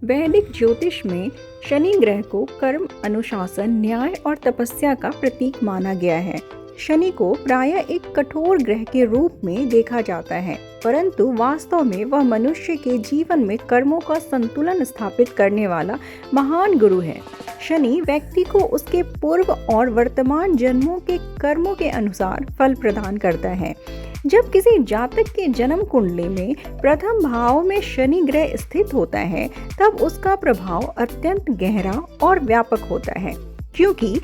वैदिक ज्योतिष में शनि ग्रह को कर्म, अनुशासन, न्याय और तपस्या का प्रतीक माना गया है। शनि को प्रायः एक कठोर ग्रह के रूप में देखा जाता है, परंतु वास्तव में वह मनुष्य के जीवन में कर्मों का संतुलन स्थापित करने वाला महान गुरु है। शनि व्यक्ति को उसके पूर्व और वर्तमान जन्मों के कर्मों के अनुसार फल प्रदान करता है। जब किसी जातक के जन्म कुंडली में प्रथम भाव में शनि ग्रह स्थित होता है, तब उसका प्रभाव अत्यंत गहरा और व्यापक होता है, क्योंकि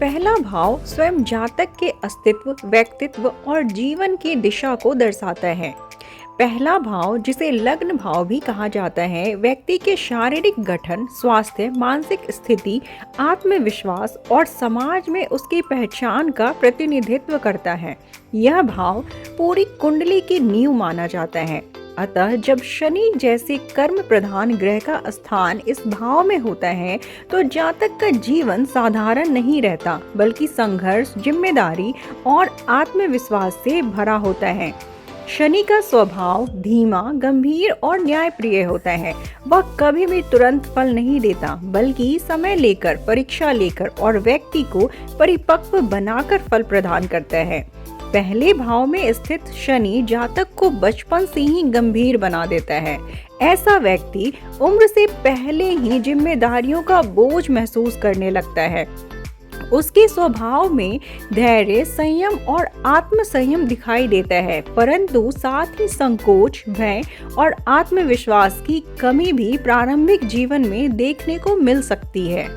पहला भाव स्वयं जातक के अस्तित्व, व्यक्तित्व और जीवन की दिशा को दर्शाता है। पहला भाव, जिसे लग्न भाव भी कहा जाता है, व्यक्ति के शारीरिक गठन, स्वास्थ्य, मानसिक स्थिति, आत्मविश्वास और समाज में उसकी पहचान का प्रतिनिधित्व करता है। यह भाव पूरी कुंडली की नींव माना जाता है। अतः जब शनि जैसे कर्म प्रधान ग्रह का स्थान इस भाव में होता है, तो जातक का जीवन साधारण नहीं रहता, बल्कि संघर्ष, जिम्मेदारी और आत्मविश्वास से भरा होता है। शनि का स्वभाव धीमा, गंभीर और न्यायप्रिय होता है। वह कभी भी तुरंत फल नहीं देता, बल्कि समय लेकर, परीक्षा लेकर और व्यक्ति को परिपक्व बनाकर फल प्रदान करता है। पहले भाव में स्थित शनि जातक को बचपन से ही गंभीर बना देता है। ऐसा व्यक्ति उम्र से पहले ही जिम्मेदारियों का बोझ महसूस करने लगता है। उसके स्वभाव में धैर्य, संयम और आत्मसंयम दिखाई देता है, परंतु साथ ही संकोच, भय और आत्मविश्वास की कमी भी प्रारंभिक जीवन में देखने को मिल सकती है।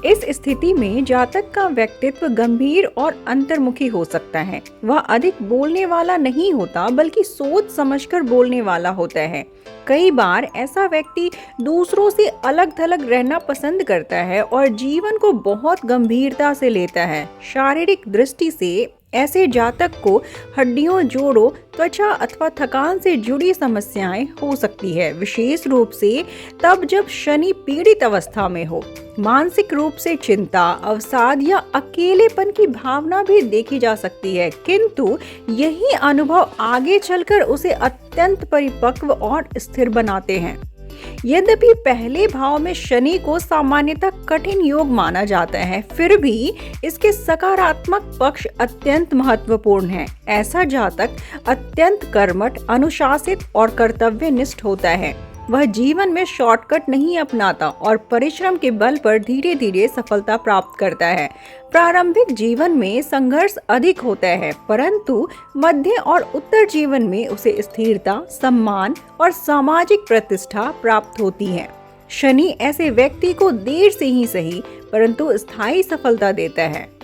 इस स्थिति में जातक का व्यक्तित्व गंभीर और अंतर्मुखी हो सकता है। वह अधिक बोलने वाला नहीं होता, बल्कि सोच समझकर बोलने वाला होता है। कई बार ऐसा व्यक्ति दूसरों से अलग थलग रहना पसंद करता है और जीवन को बहुत गंभीरता से लेता है। शारीरिक दृष्टि से ऐसे जातक को हड्डियों, जोड़ों, त्वचा अथवा थकान से जुड़ी समस्याएं हो सकती है, विशेष रूप से तब जब शनि पीड़ित अवस्था में हो। मानसिक रूप से चिंता, अवसाद या अकेलेपन की भावना भी देखी जा सकती है, किंतु यही अनुभव आगे चलकर उसे अत्यंत परिपक्व और स्थिर बनाते हैं। यद्यपि पहले भाव में शनि को सामान्यतः कठिन योग माना जाता है, फिर भी इसके सकारात्मक पक्ष अत्यंत महत्वपूर्ण हैं। ऐसा जातक अत्यंत कर्मठ, अनुशासित और कर्तव्यनिष्ठ होता है। वह जीवन में शॉर्टकट नहीं अपनाता और परिश्रम के बल पर धीरे धीरे सफलता प्राप्त करता है। प्रारंभिक जीवन में संघर्ष अधिक होता है, परंतु मध्य और उत्तर जीवन में उसे स्थिरता, सम्मान और सामाजिक प्रतिष्ठा प्राप्त होती है। शनि ऐसे व्यक्ति को देर से ही सही, परंतु स्थायी सफलता देता है।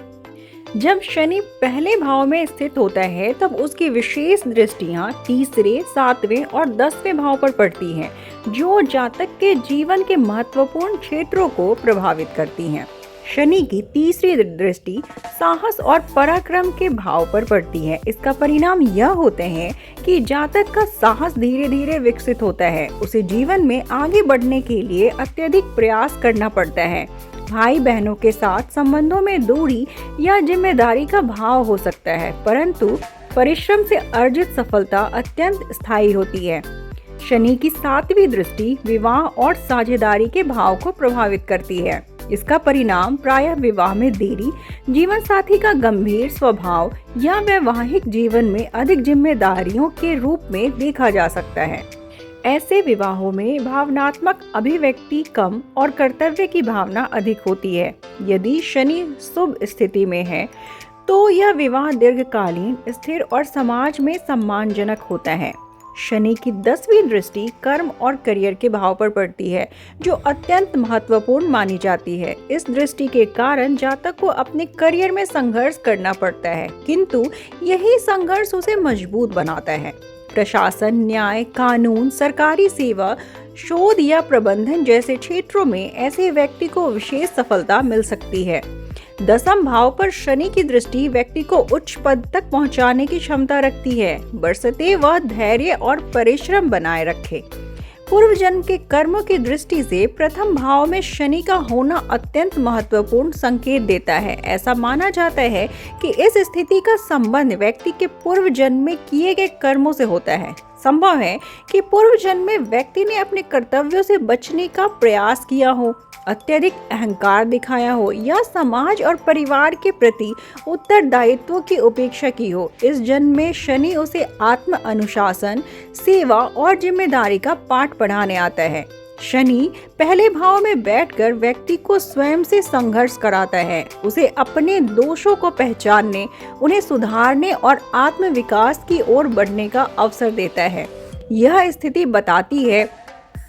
जब शनि पहले भाव में स्थित होता है, तब उसकी विशेष दृष्टियां तीसरे, 7वें और 10वें भाव पर पड़ती हैं, जो जातक के जीवन के महत्वपूर्ण क्षेत्रों को प्रभावित करती हैं। शनि की तीसरी दृष्टि साहस और पराक्रम के भाव पर पड़ती है। इसका परिणाम यह होते हैं कि जातक का साहस धीरे धीरे विकसित होता है। उसे जीवन में आगे बढ़ने के लिए अत्यधिक प्रयास करना पड़ता है। भाई बहनों के साथ संबंधों में दूरी या जिम्मेदारी का भाव हो सकता है, परंतु परिश्रम से अर्जित सफलता अत्यंत स्थायी होती है। शनि की 7वीं दृष्टि विवाह और साझेदारी के भाव को प्रभावित करती है। इसका परिणाम प्रायः विवाह में देरी, जीवन साथी का गंभीर स्वभाव या वैवाहिक जीवन में अधिक जिम्मेदारियों के रूप में देखा जा सकता है। ऐसे विवाहों में भावनात्मक अभिव्यक्ति कम और कर्तव्य की भावना अधिक होती है। यदि शनि शुभ स्थिति में है, तो यह विवाह दीर्घकालीन, स्थिर और समाज में सम्मानजनक होता है। शनि की 10वीं दृष्टि कर्म और करियर के भाव पर पड़ती है, जो अत्यंत महत्वपूर्ण मानी जाती है। इस दृष्टि के कारण जातक को अपने करियर में संघर्ष करना पड़ता है, किंतु यही संघर्ष उसे मजबूत बनाता है। प्रशासन, न्याय, कानून, सरकारी सेवा, शोध या प्रबंधन जैसे क्षेत्रों में ऐसे व्यक्ति को विशेष सफलता मिल सकती है। 10म भाव पर शनि की दृष्टि व्यक्ति को उच्च पद तक पहुंचाने की क्षमता रखती है, बशर्ते वह धैर्य और परिश्रम बनाए रखे। पूर्व जन्म के कर्मों की दृष्टि से प्रथम भाव में शनि का होना अत्यंत महत्वपूर्ण संकेत देता है। ऐसा माना जाता है कि इस स्थिति का संबंध व्यक्ति के पूर्व जन्म में किए गए कर्मों से होता है। संभव है कि पूर्व जन्म में व्यक्ति ने अपने कर्तव्यों से बचने का प्रयास किया हो, अत्यधिक अहंकार दिखाया हो या समाज और परिवार के प्रति उत्तरदायित्व की उपेक्षा की हो। इस जन्म में शनि उसे आत्म अनुशासन, सेवा और जिम्मेदारी का पाठ पढ़ाने आता है। शनि पहले भाव में बैठकर व्यक्ति को स्वयं से संघर्ष कराता है, उसे अपने दोषों को पहचानने, उन्हें सुधारने और आत्म विकास की ओर बढ़ने का अवसर देता है। यह स्थिति बताती है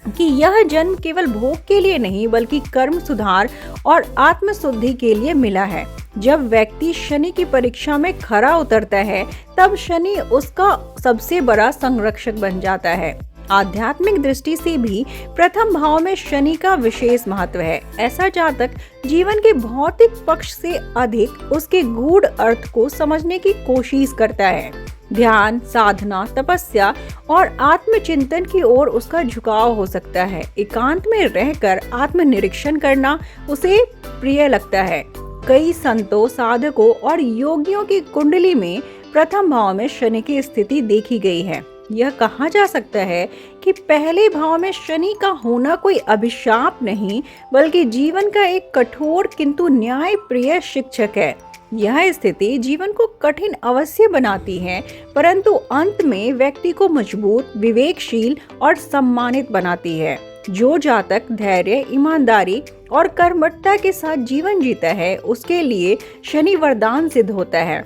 कि यह जन्म केवल भोग के लिए नहीं बल्कि कर्म सुधार और आत्म शुद्धि के लिए मिला है। जब व्यक्ति शनि की परीक्षा में खरा उतरता है तब शनि उसका सबसे बड़ा संरक्षक बन जाता है। आध्यात्मिक दृष्टि से भी प्रथम भाव में शनि का विशेष महत्व है। ऐसा जातक जीवन के भौतिक पक्ष से अधिक उसके गूढ़ अर्थ को समझने की कोशिश करता है। ध्यान, साधना, तपस्या और आत्मचिंतन की ओर उसका झुकाव हो सकता है। एकांत में रहकर आत्मनिरीक्षण करना उसे प्रिय लगता है। कई संतों, साधकों और योगियों की कुंडली में प्रथम भाव में शनि की स्थिति देखी गई है। यह कहा जा सकता है कि पहले भाव में शनि का होना कोई अभिशाप नहीं बल्कि जीवन का एक कठोर किंतु न्याय प्रिय शिक्षक है। यह स्थिति जीवन को कठिन अवश्य बनाती है, परंतु अंत में व्यक्ति को मजबूत, विवेकशील और सम्मानित बनाती है। जो जातक धैर्य, ईमानदारी और कर्मठता के साथ जीवन जीता है उसके लिए शनि वरदान सिद्ध होता है।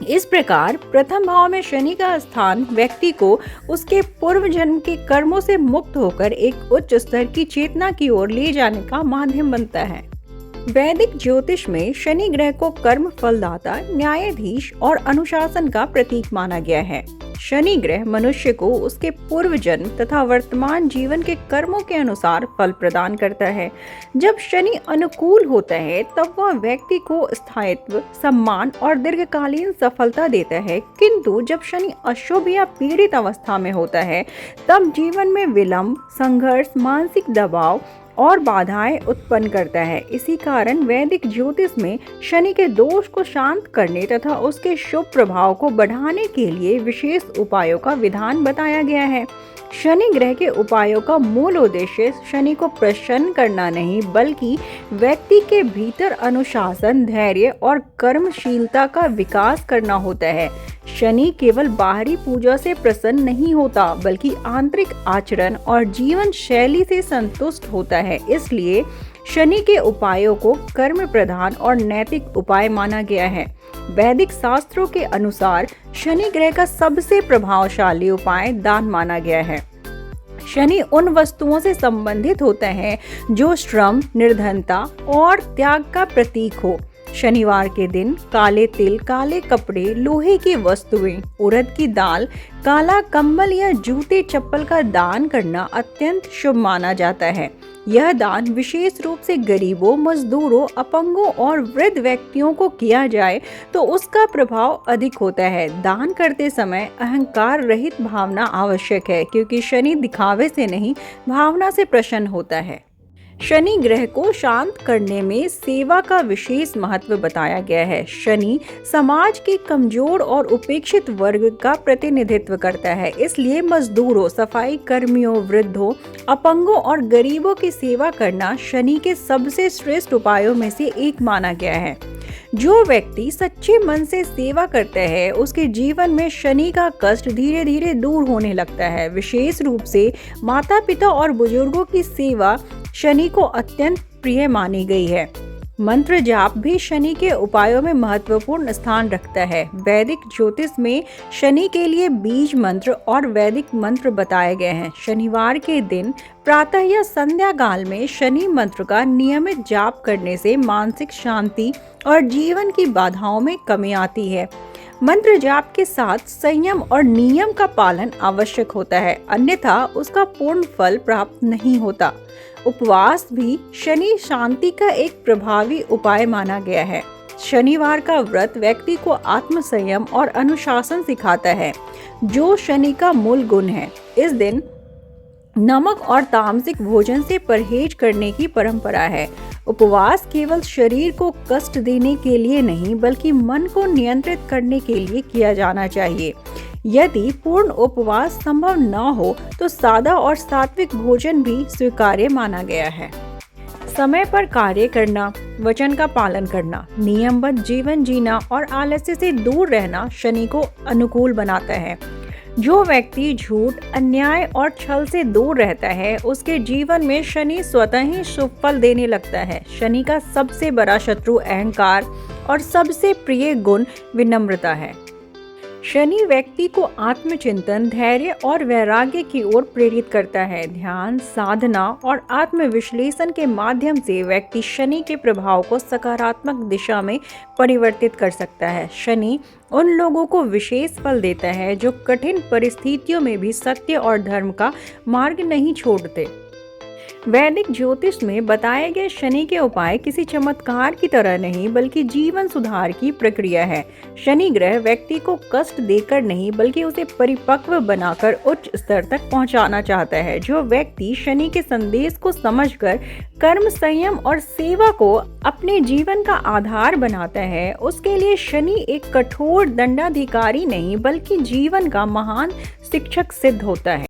इस प्रकार प्रथम भाव में शनि का स्थान व्यक्ति को उसके पूर्व जन्म के कर्मों से मुक्त होकर एक उच्च स्तर की चेतना की ओर ले जाने का माध्यम बनता है। वैदिक ज्योतिष में शनि ग्रह को कर्म फलदाता, न्यायाधीश और अनुशासन का प्रतीक माना गया है। शनि ग्रह मनुष्य को उसके पूर्व जन्म तथा वर्तमान जीवन के कर्मों के अनुसार फल प्रदान करता है। जब शनि अनुकूल होता है तब वह व्यक्ति को स्थायित्व, सम्मान और दीर्घकालीन सफलता देता है, किंतु जब शनि अशुभ या पीड़ित अवस्था में होता है तब जीवन में विलंब, संघर्ष, मानसिक दबाव और बाधाएं उत्पन्न करता है। इसी कारण वैदिक ज्योतिष में शनि के दोष को शांत करने तथा उसके शुभ प्रभाव को बढ़ाने के लिए विशेष उपायों का विधान बताया गया है। शनि ग्रह के उपायों का मूल उद्देश्य शनि को प्रसन्न करना नहीं बल्कि व्यक्ति के भीतर अनुशासन, धैर्य और कर्मशीलता का विकास करना होता है। शनि केवल बाहरी पूजा से प्रसन्न नहीं होता बल्कि आंतरिक आचरण और जीवन शैली से संतुष्ट होता है। इसलिए शनि के उपायों को कर्म प्रधान और नैतिक उपाय माना गया है। वैदिक शास्त्रों के अनुसार शनि ग्रह का सबसे प्रभावशाली उपाय दान माना गया है। शनि उन वस्तुओं से संबंधित होता है जो श्रम, निर्धनता और त्याग का प्रतीक हो। शनिवार के दिन काले तिल, काले कपड़े, लोहे की वस्तुएं, उड़द की दाल, काला कंबल या जूते चप्पल का दान करना अत्यंत शुभ माना जाता है। यह दान विशेष रूप से गरीबों, मजदूरों, अपंगों और वृद्ध व्यक्तियों को किया जाए तो उसका प्रभाव अधिक होता है। दान करते समय अहंकार रहित भावना आवश्यक है क्योंकि शनि दिखावे से नहीं, भावना से प्रसन्न होता है। शनि ग्रह को शांत करने में सेवा का विशेष महत्व बताया गया है। शनि समाज के कमजोर और उपेक्षित वर्ग का प्रतिनिधित्व करता है, इसलिए मजदूरों, सफाई कर्मियों, वृद्धों, अपंगों और गरीबों की सेवा करना शनि के सबसे श्रेष्ठ उपायों में से एक माना गया है। जो व्यक्ति सच्चे मन से सेवा करता है उसके जीवन में शनि का कष्ट धीरे धीरे दूर होने लगता है। विशेष रूप से माता पिता और बुजुर्गों की सेवा शनि को अत्यंत प्रिय मानी गई है। मंत्र जाप भी शनि के उपायों में महत्वपूर्ण स्थान रखता है। वैदिक ज्योतिष में शनि के लिए बीज मंत्र और वैदिक मंत्र बताए गए हैं। शनिवार के दिन प्रातः या संध्या काल में शनि मंत्र का नियमित जाप करने से मानसिक शांति और जीवन की बाधाओं में कमी आती है। मंत्र जाप के साथ संयम और नियम का पालन आवश्यक होता है, अन्यथा उसका पूर्ण फल प्राप्त नहीं होता। उपवास भी शनि शांति का एक प्रभावी उपाय माना गया है। शनिवार का व्रत व्यक्ति को आत्म संयम और अनुशासन सिखाता है, जो शनि का मूल गुण है। इस दिन नमक और तामसिक भोजन से परहेज करने की परंपरा है। उपवास केवल शरीर को कष्ट देने के लिए नहीं बल्कि मन को नियंत्रित करने के लिए किया जाना चाहिए। यदि पूर्ण उपवास संभव न हो तो सादा और सात्विक भोजन भी स्वीकार्य माना गया है। समय पर कार्य करना, वचन का पालन करना, नियमबद्ध जीवन जीना और आलस्य से दूर रहना शनि को अनुकूल बनाता है। जो व्यक्ति झूठ, अन्याय और छल से दूर रहता है, उसके जीवन में शनि स्वतः ही शुभ फल देने लगता है। शनि का सबसे बड़ा शत्रु अहंकार और सबसे प्रिय गुण विनम्रता है। शनि व्यक्ति को आत्मचिंतन, धैर्य और वैराग्य की ओर प्रेरित करता है। ध्यान, साधना और आत्मविश्लेषण के माध्यम से व्यक्ति शनि के प्रभाव को सकारात्मक दिशा में परिवर्तित कर सकता है। शनि उन लोगों को विशेष फल देता है जो कठिन परिस्थितियों में भी सत्य और धर्म का मार्ग नहीं छोड़ते। वैदिक ज्योतिष में बताए गए शनि के उपाय किसी चमत्कार की तरह नहीं बल्कि जीवन सुधार की प्रक्रिया है। शनि ग्रह व्यक्ति को कष्ट देकर नहीं बल्कि उसे परिपक्व बनाकर उच्च स्तर तक पहुंचाना चाहता है। जो व्यक्ति शनि के संदेश को समझकर कर्म, संयम और सेवा को अपने जीवन का आधार बनाता है, उसके लिए शनि एक कठोर दंडाधिकारी नहीं बल्कि जीवन का महान शिक्षक सिद्ध होता है।